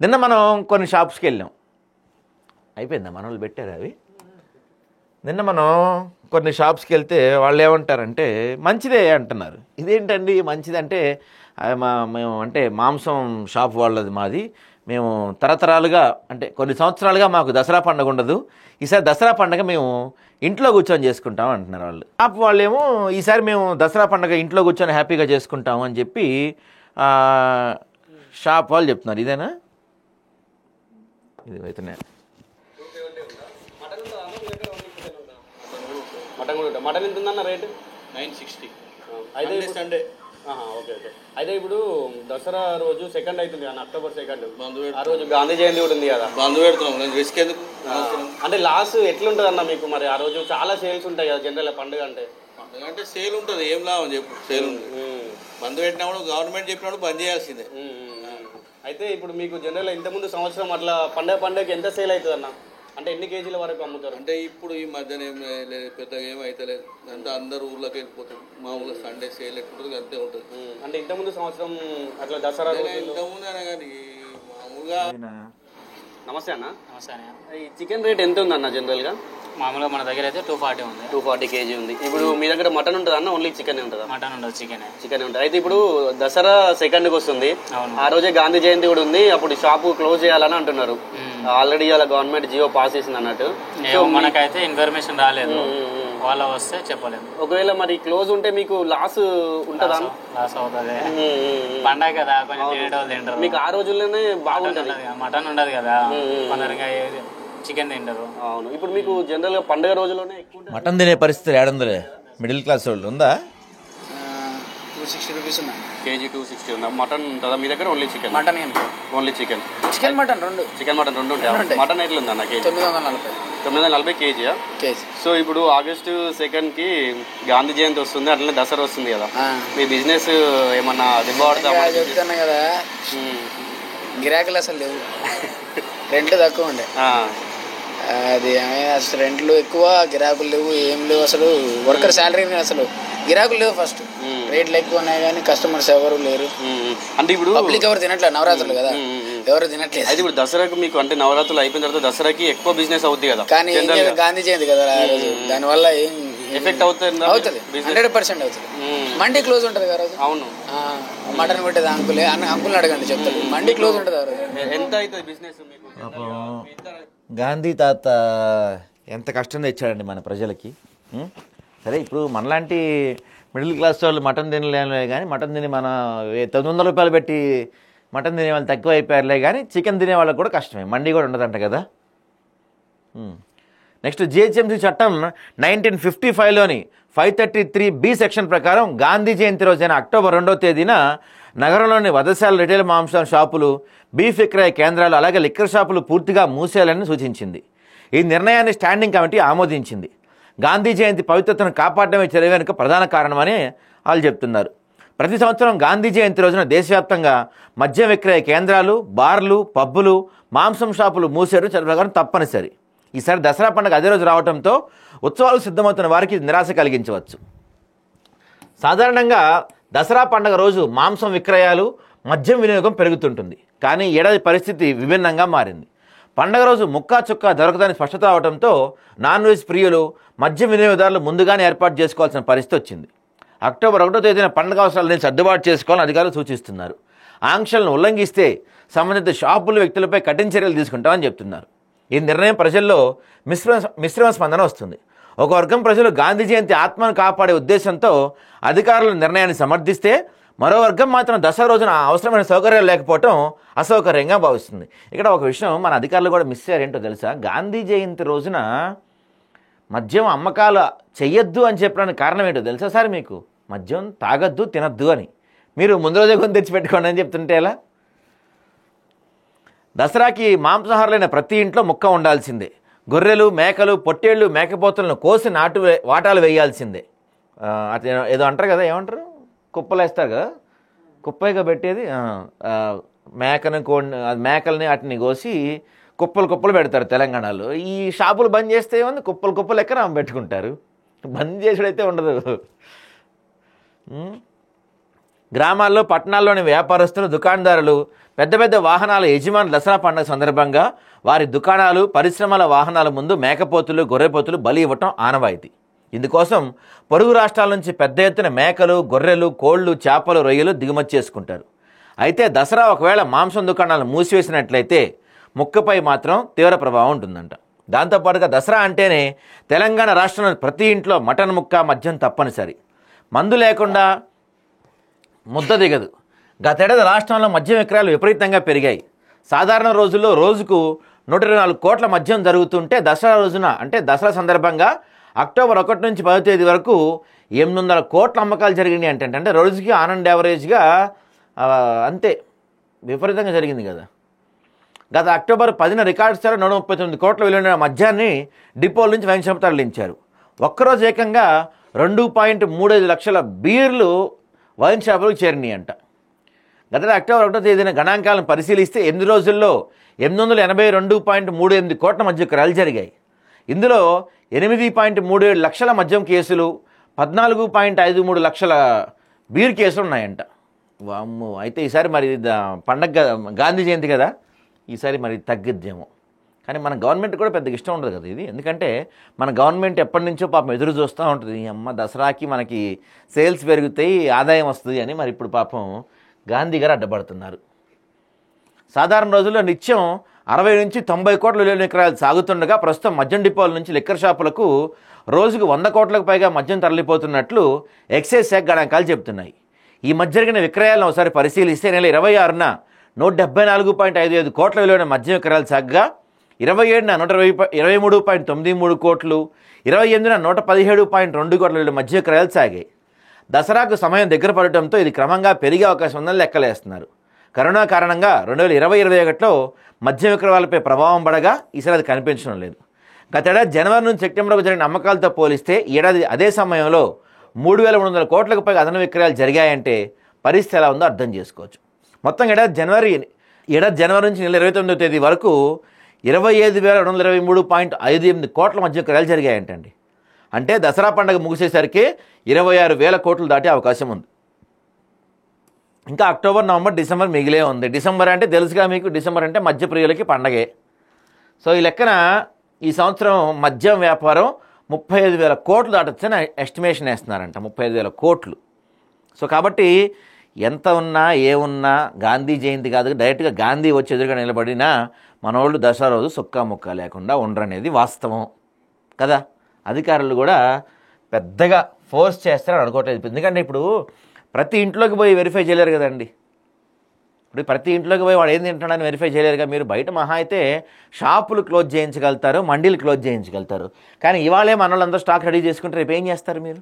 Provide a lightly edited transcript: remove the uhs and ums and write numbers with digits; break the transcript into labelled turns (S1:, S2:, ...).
S1: నిన్న మనం కొన్ని షాప్స్కి వెళ్ళాం. అయిపోయిందా మన వాళ్ళు పెట్టారు అవి? నిన్న మనం కొన్ని షాప్స్కి వెళ్తే వాళ్ళు ఏమంటారంటే మంచిదే అంటున్నారు. ఇదేంటండి మంచిది అంటే మేము అంటే మాంసం షాప్ వాళ్ళది మాది, మేము తరతరాలుగా అంటే కొన్ని సంవత్సరాలుగా మాకు దసరా పండుగ ఉండదు, ఈసారి దసరా పండుగ మేము ఇంట్లో కూర్చొని చేసుకుంటాం అంటున్నారు వాళ్ళు. షాప్ వాళ్ళేమో ఈసారి మేము దసరా పండుగ ఇంట్లో కూర్చొని హ్యాపీగా చేసుకుంటాం అని చెప్పి షాప్ వాళ్ళు చెప్తున్నారు. ఇదేనా? ఇది అయితేనే
S2: మటన్ ఎంత ఉందన్న రేటు?
S3: 960.
S2: అయితే
S3: సండే.
S2: Okay okay. అయితే ఇప్పుడు దసరా రోజు సెకండ్ అవుతుంది కదా, October 2. ఆ రోజు గాంధీ జయంతి కూడా ఉంది కదా,
S3: బంధు పెడుతున్నాం. నేను రిస్క్ ఎందుకు?
S2: అంటే లాస్ ఎట్లుంటుంది అన్న మీకు? మరి ఆ రోజు చాలా సేల్స్ ఉంటాయి కదా జనరల్ పండుగ అంటే.
S3: పండుగ అంటే సేల్ ఉంటుంది, ఏం లాభం చెప్పు? సేల్ ఉంటుంది. బంధు పెట్టినప్పుడు గవర్నమెంట్ చెప్పినప్పుడు బంద్ చేయాల్సిందే.
S2: అయితే ఇప్పుడు మీకు జనరల్ ఇంతకుముందు సంవత్సరం అట్లా పండుగకి ఎంత సేల్ అవుతుంది అన్న? అంటే ఎన్ని కేజీల వరకు అమ్ముతారు?
S3: అంటే ఇప్పుడు ఈ మధ్యన ఏం లేదు, పెద్దగా ఏం అవుతలేదు. అంటే అందరు ఊర్లోకి వెళ్ళిపోతారు. మా ఊళ్ళో సండే సేల్ ఎట్లుంటుంది అంతే ఉంటుంది.
S2: అంటే ఇంతకుముందు సంవత్సరం అట్లా దసరా
S3: ఇంతకుముందు అయినా కానీ మామూలుగా.
S2: నమస్తే అన్న. నమస్తే అన్న. ఈ చికెన్ రేట్ ఎంత ఉంది అన్న జనరల్గా?
S4: మామూలుగా మన దగ్గర అయితే 240 ఉంది.
S2: 240 కేజీ ఉంది. ఇప్పుడు మీ దగ్గర మటన్ ఉంటుంది అన్న? ఓన్లీ చికెన్ ఉంటుందా?
S4: మటన్ ఉండదు, చికెన్
S2: ఉంటుంది. అయితే ఇప్పుడు దసరా సెకండ్కి వస్తుంది,
S4: అవును.
S2: ఆ రోజే గాంధీ జయంతి కూడా ఉంది, అప్పుడు షాపు క్లోజ్ చేయాలని అంటున్నారు. ఆల్రెడీ అలా గవర్నమెంట్ జియో పాస్ చేసింది అన్నట్టు.
S4: మనకైతే ఇన్ఫర్మేషన్ రాలేదు, వాళ్ళ వస్తే చెప్పలేదు.
S2: ఒకవేళ మరి క్లోజ్ ఉంటే మీకు లాస్ ఉంటుందా?
S4: లాస్ అవుతుంది, పండగ కదా, కొంచెం తింటారు.
S2: మీకు ఆ రోజుల్లోనే బాగుంటుంది.
S4: మటన్ ఉండదు కదా, కొందరికి చికెన్ తింటారు.
S2: అవును. ఇప్పుడు మీకు జనరల్ గా పండుగ రోజుల్లోనే
S1: మటన్ తినే పరిస్థితి ఏడుందిలే మిడిల్ క్లాస్ వాళ్ళు. ఉందా?
S4: 260 రూపీస్ ఉన్నాయి
S2: కేజీ. 260 ఉందా? మటన్ ఉంటుందా మీ దగ్గర? Only chicken?
S4: Mutton
S2: only chicken.
S4: Chicken mutton రెండు.
S2: చికెన్ మటన్ రెండు ఉంటాయి. మటన్ ఎట్లా ఉందన్న కేజీ? 940 కేజీయా? సో ఇప్పుడు August 2కి గాంధీ జయంతి వస్తుంది, అట్లనే దసరా వస్తుంది కదా, మీ బిజినెస్ ఏమన్నా దిబ్బపడతా?
S4: చెప్తున్నా కదా, గిరాకులు అసలు లేవు, రెంట్ తక్కువ ఉండే. అది అసలు రెంట్లు ఎక్కువ, గిరాకులు లేవు, ఏం లేవు అసలు. వర్కర్ శాలరీ అసలు గిరాకులు లేవు. ఫస్ట్ రేట్లు ఎక్కువ ఉన్నాయి కానీ కస్టమర్స్ ఎవరు లేరు.
S2: అంటే ఇప్పుడు
S4: పబ్లిక్ ఎవరు తినట్లేదు, నవరాత్రులు కదా, ఎవరు తినట్లేదు.
S2: అయితే ఇప్పుడు దసరాకు మీకు అంటే నవరాత్రులు అయిపోయిన తర్వాత దసరాకి ఎక్కువ బిజినెస్ అవుద్ది కదా,
S4: కానీ గాంధీ జయంతి కదా ఆ రోజు, దానివల్ల ఏం
S2: ఎఫెక్ట్ అవుతుంది?
S4: 100% అవుతుంది. మండీ క్లోజ్ ఉంటుంది కదా రోజు.
S2: అవును.
S4: మటన్ పెట్టేది అంకుల్ని అడగండి చెప్తాడు. మండీ క్లోజ్ ఉంటుంది ఆ రోజు.
S2: ఎంత అవుతుంది బిజినెస్ మీకు?
S1: గాంధీ తాత ఎంత కష్టం తెచ్చాడండి మన ప్రజలకి. సరే, ఇప్పుడు మనలాంటి మిడిల్ క్లాస్ వాళ్ళు మటన్ తినలేనులే కానీ, మటన్ తిని మన 900 రూపాయలు పెట్టి మటన్ తినే వాళ్ళు తక్కువ అయిపోయారులే కానీ, చికెన్ తినే వాళ్ళకి కూడా కష్టమే, మండి కూడా ఉండదంట కదా. నెక్స్ట్, జిహెచ్ఎంసీ చట్టం 1955లోని 533B సెక్షన్ ప్రకారం గాంధీ జయంతి రోజైన October 2వ తేదీన నగరంలోని వధశాల, రిటైల్ మాంసం షాపులు, బీఫ్ విక్రయ కేంద్రాలు, అలాగే లిక్కర్ షాపులు పూర్తిగా మూసేయాలని సూచించింది. ఈ నిర్ణయాన్ని స్టాండింగ్ కమిటీ ఆమోదించింది. గాంధీ జయంతి పవిత్రతను కాపాడడమే చర్య వెనుక ప్రధాన కారణమని వాళ్ళు చెప్తున్నారు. ప్రతి సంవత్సరం గాంధీ జయంతి రోజున దేశవ్యాప్తంగా మద్యం విక్రయ కేంద్రాలు, బార్లు, పబ్బులు, మాంసం షాపులు మూసేయడం చట్ట ప్రకారం తప్పనిసరి. ఈసారి దసరా పండుగ అదే రోజు రావడంతో ఉత్సవాలకు సిద్ధమవుతున్న వారికి నిరాశ కలిగించవచ్చు. సాధారణంగా దసరా పండుగ రోజు మాంసం విక్రయాలు, మద్యం వినియోగం పెరుగుతుంటుంది. కానీ ఏడాది పరిస్థితి విభిన్నంగా మారింది. పండుగ రోజు ముక్కా చుక్క దొరకదని స్పష్టత అవడంతో నాన్ వెజ్ ప్రియులు, మద్యం వినియోగదారులు ముందుగానే ఏర్పాటు చేసుకోవాల్సిన పరిస్థితి వచ్చింది. October 1వ తేదీన పండుగ అవసరాలను సర్దుబాటు చేసుకోవాలని అధికారులు సూచిస్తున్నారు. ఆంక్షలను ఉల్లంఘిస్తే సంబంధిత షాపులు, వ్యక్తులపై కఠిన చర్యలు తీసుకుంటామని చెప్తున్నారు. ఈ నిర్ణయం ప్రజల్లో మిశ్రమ స్పందన వస్తుంది. ఒక వర్గం ప్రజలు గాంధీ జయంతి ఆత్మను కాపాడే ఉద్దేశంతో అధికారుల నిర్ణయాన్ని సమర్థిస్తే, మరో వర్గం మాత్రం దసరా రోజున అవసరమైన సౌకర్యాలు లేకపోవటం అసౌకర్యంగా భావిస్తుంది. ఇక్కడ ఒక విషయం మన అధికారులు కూడా మిస్ అయ్యారు. ఏంటో తెలుసా? గాంధీ జయంతి రోజున మద్యం అమ్మకాలు చెయ్యొద్దు అని చెప్పడానికి కారణం ఏంటో తెలుసా సార్ మీకు? మద్యం తాగొద్దు, తినొద్దు అని. మీరు ముందు రోజే కొని తెచ్చిపెట్టుకోండి అని చెప్తుంటే ఎలా? దసరాకి మాంసాహారులైన ప్రతి ఇంట్లో ముక్క ఉండాల్సిందే. గొర్రెలు, మేకలు, పొట్టేళ్ళు, మేకపోతులను కోసి వాటాలు వేయాల్సిందే. ఏదో అంటారు కదా, ఏమంటారు, కుప్పలు వేస్తారు కదా, కుప్పగా పెట్టేది. మేకల్ని వాటిని కోసి కుప్పలు పెడతారు తెలంగాణలో. ఈ షాపులు బంద్ చేస్తే ఏముంది, కుప్పలు ఎక్కడ పెట్టుకుంటారు. బంద్ చేసుడైతే ఉండదు. గ్రామాల్లో పట్టణాల్లోని వ్యాపారస్తులు దుకాణదారులు పెద్ద పెద్ద వాహనాల యజమానులు దసరా పండుగ సందర్భంగా వారి దుకాణాలు పరిశ్రమల వాహనాల ముందు మేకపోతులు గొర్రెపోతులు బలి ఇవ్వటం ఆనవాయితీ. ఇందుకోసం పొరుగు రాష్ట్రాల నుంచి పెద్ద ఎత్తున మేకలు గొర్రెలు కోళ్లు చేపలు రొయ్యలు దిగుమతి చేసుకుంటారు. అయితే దసరా ఒకవేళ మాంసం దుకాణాలను మూసివేసినట్లయితే ముక్కపై మాత్రం తీవ్ర ప్రభావం ఉంటుందంట. దాంతోపాటుగా దసరా అంటేనే తెలంగాణ రాష్ట్రంలోని ప్రతి ఇంట్లో మటన్ ముక్క మద్యం తప్పనిసరి. మందు లేకుండా ముద్ద దిగదు. గతేడాది రాష్ట్రంలో మద్యం విక్రయాలు విపరీతంగా పెరిగాయి. సాధారణ రోజుల్లో రోజుకు 124 కోట్ల మద్యం జరుగుతుంటే దసరా రోజున అంటే దసరా సందర్భంగా అక్టోబర్ 1 నుంచి 10 తేదీ వరకు 800 కోట్ల అమ్మకాలు జరిగినాయి. అంటే రోజుకి ఆన్ అండ్ యావరేజ్గా అంతే విపరీతంగా జరిగింది కదా. గత అక్టోబర్ 10న రికార్డు స్థాయిలో 139 కోట్ల విలువైన మద్యాన్ని డిపోల నుంచి వైన్ షాప్ తరలించారు. ఒక్కరోజు ఏకంగా 2.35 లక్షల బీర్లు వైన్ షాపులకు చేరినాయి అంట. గత అక్టోబర్ 1వ తేదీన గణాంకాలను పరిశీలిస్తే 8 రోజుల్లో 882.38 కోట్ల మద్య విక్రయాలు జరిగాయి. ఇందులో 8.37 లక్షల మద్యం కేసులు 14.53 లక్షల బీర్ కేసులు ఉన్నాయంట. వామ్మో, అయితే ఈసారి మరి పండగ గాంధీ జయంతి కదా, ఈసారి మరి తగ్గిద్దేమో. కానీ మన గవర్నమెంట్ కూడా పెద్దగా ఇష్టం ఉండదు కదా ఇది. ఎందుకంటే మన గవర్నమెంట్ ఎప్పటి నుంచో పాపం ఎదురు చూస్తూ ఉంటుంది, అమ్మ దసరాకి మనకి సేల్స్ పెరుగుతాయి ఆదాయం వస్తుంది అని. మరి ఇప్పుడు పాపం గాంధీ గారు అడ్డపడుతున్నారు. సాధారణ రోజుల్లో నిత్యం 60 నుంచి 90 కోట్ల విలువైన విక్రయాలు సాగుతుండగా ప్రస్తుతం మద్యం డిపోల నుంచి లిక్కర్ షాపులకు రోజుకు 100 కోట్లకు పైగా మద్యం తరలిపోతున్నట్లు ఎక్సైజ్ శాఖ గణాంకాలు చెబుతున్నాయి. ఈ మధ్య జరిగిన విక్రయాలను ఒకసారి పరిశీలిస్తే నెల 26న 174.55 కోట్ల విలువైన మద్యం విక్రయాలు సాగగా 27న 123.93 కోట్లు, 28న 117.2 కోట్ల విలువైన మద్యం విక్రయాలు సాగాయి. దసరాకు సమయం దగ్గర పడటంతో ఇది క్రమంగా పెరిగే అవకాశం ఉందని లెక్కలేస్తున్నారు. కరోనా కారణంగా 2020-21లో మద్యం విక్రయాలపై ప్రభావం పడగా ఈసారి అది కనిపించడం లేదు. గతేడాది జనవరి నుంచి సెప్టెంబర్కు జరిగిన అమ్మకాలతో పోలిస్తే ఈ ఏడాది అదే సమయంలో 3,300 కోట్లకు పైగా అదన విక్రయాలు జరిగాయంటే పరిస్థితి ఎలా ఉందో అర్థం చేసుకోవచ్చు. మొత్తం ఏడాది జనవరి నుంచి నెల 29వ తేదీ వరకు 25,223.58 కోట్ల మద్యం విక్రయాలు జరిగాయంటండి. అంటే దసరా పండుగ ముగిసేసరికి 26,000 కోట్లు దాటే అవకాశం ఉంది. ఇంకా అక్టోబర్ నవంబర్ డిసెంబర్ మిగిలే ఉంది. డిసెంబర్ అంటే తెలుసుగా మీకు, డిసెంబర్ అంటే మద్య ప్రియులకి పండగే. సో ఈ లెక్కన ఈ సంవత్సరం మద్యం వ్యాపారం 35,000 కోట్లు దాటొచ్చని ఎస్టిమేషన్ వేస్తున్నారంట. 35,000 కోట్లు. సో కాబట్టి ఎంత ఉన్నా ఏమున్నా గాంధీ జయంతి కాదు, డైరెక్ట్గా గాంధీ వచ్చి ఎదురుగా నిలబడినా మనోళ్ళు దసరా రోజు సుక్కా ముక్క లేకుండా ఉండరనేది వాస్తవం కదా. అధికారులు కూడా పెద్దగా ఫోర్స్ చేస్తారని అనుకోవట్లేదు. ఎందుకంటే ఇప్పుడు ప్రతి ఇంట్లోకి పోయి వెరిఫై చేయలేరు కదండి. ఇప్పుడు ప్రతి ఇంట్లోకి పోయి వాడు ఏం తింటున్నాడని వెరిఫై చేయలేరుగా. మీరు బయట మహా అయితే షాపులు క్లోజ్ చేయించగలుగుతారు, మండీలు క్లోజ్ చేయించగలుగుతారు. కానీ ఇవాళే మన వాళ్ళందరూ స్టాక్ రెడీ చేసుకుంటే రేపు ఏం చేస్తారు మీరు?